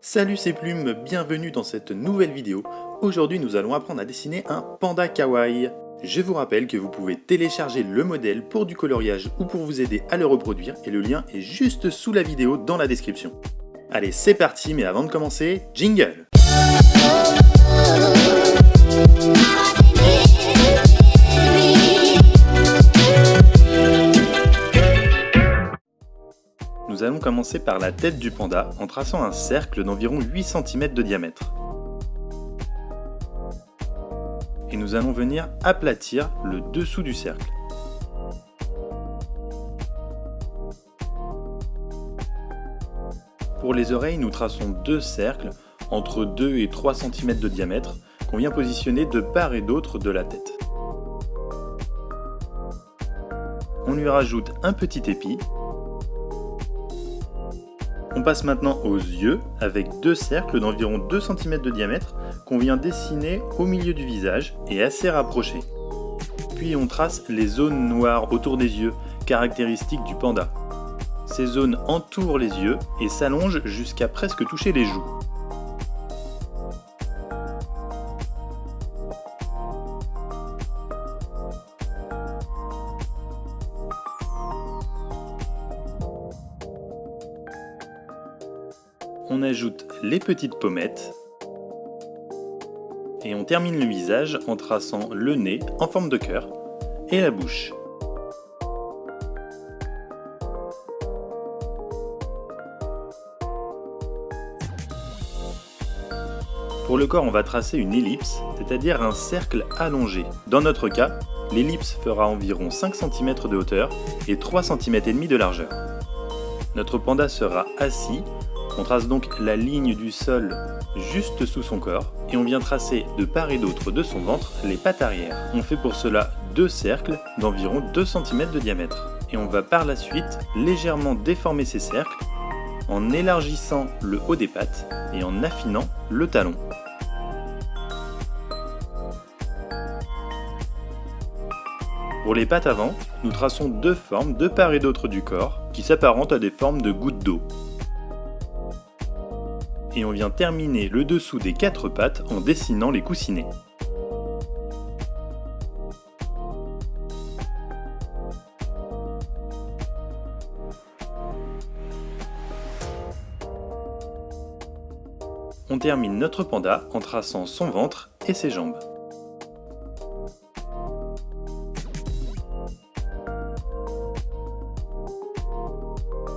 Salut c'est Plume, bienvenue dans cette nouvelle vidéo. Aujourd'hui nous allons apprendre à dessiner un panda kawaii. Je vous rappelle que vous pouvez télécharger le modèle pour du coloriage ou pour vous aider à le reproduire et le lien est juste sous la vidéo dans la description. Allez c'est parti, mais avant de commencer, jingle! Nous allons commencer par la tête du panda en traçant un cercle d'environ 8 cm de diamètre. Et nous allons venir aplatir le dessous du cercle. Pour les oreilles, nous traçons deux cercles entre 2 et 3 cm de diamètre qu'on vient positionner de part et d'autre de la tête. On lui rajoute un petit épi. On passe maintenant aux yeux avec deux cercles d'environ 2 cm de diamètre qu'on vient dessiner au milieu du visage et assez rapprochés. Puis on trace les zones noires autour des yeux, caractéristiques du panda. Ces zones entourent les yeux et s'allongent jusqu'à presque toucher les joues. On ajoute les petites pommettes et on termine le visage en traçant le nez en forme de cœur et la bouche. Pour le corps, on va tracer une ellipse, c'est-à-dire un cercle allongé. Dans notre cas, l'ellipse fera environ 5 cm de hauteur et 3,5 cm de largeur. Notre panda sera assis. On trace donc la ligne du sol juste sous son corps et on vient tracer de part et d'autre de son ventre les pattes arrière. On fait pour cela deux cercles d'environ 2 cm de diamètre. Et on va par la suite légèrement déformer ces cercles en élargissant le haut des pattes et en affinant le talon. Pour les pattes avant, nous traçons deux formes de part et d'autre du corps qui s'apparentent à des formes de gouttes d'eau. Et on vient terminer le dessous des quatre pattes en dessinant les coussinets. On termine notre panda en traçant son ventre et ses jambes.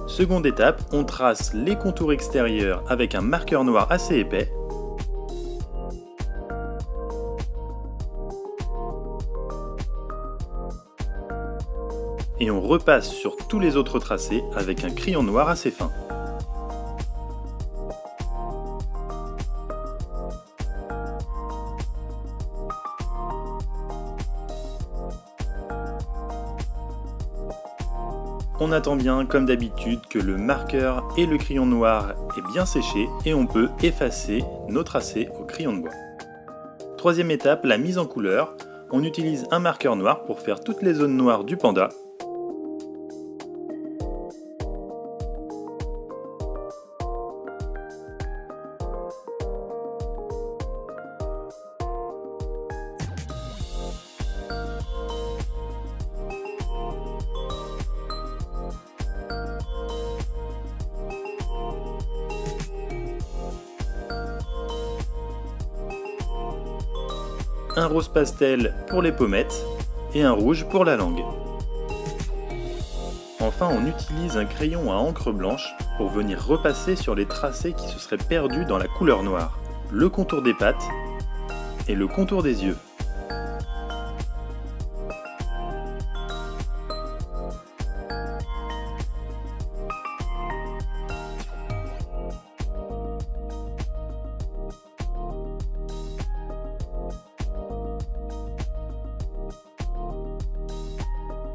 Seconde étape, on trace les contours extérieurs avec un marqueur noir assez épais. Et on repasse sur tous les autres tracés avec un crayon noir assez fin. On attend bien, comme d'habitude, que le marqueur et le crayon noir aient bien séché et on peut effacer nos tracés au crayon de bois. Troisième étape, la mise en couleur. On utilise un marqueur noir pour faire toutes les zones noires du panda. Un rose pastel pour les pommettes et un rouge pour la langue. Enfin, on utilise un crayon à encre blanche pour venir repasser sur les tracés qui se seraient perdus dans la couleur noire, le contour des pattes et le contour des yeux.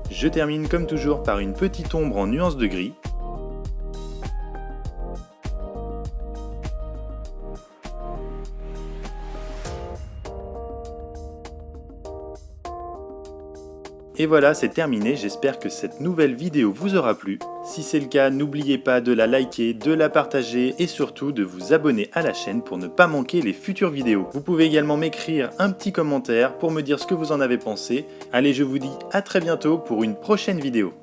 Je termine comme toujours par une petite ombre en nuance de gris. Et voilà, c'est terminé, j'espère que cette nouvelle vidéo vous aura plu. Si c'est le cas, n'oubliez pas de la liker, de la partager et surtout de vous abonner à la chaîne pour ne pas manquer les futures vidéos. Vous pouvez également m'écrire un petit commentaire pour me dire ce que vous en avez pensé. Allez, je vous dis à très bientôt pour une prochaine vidéo.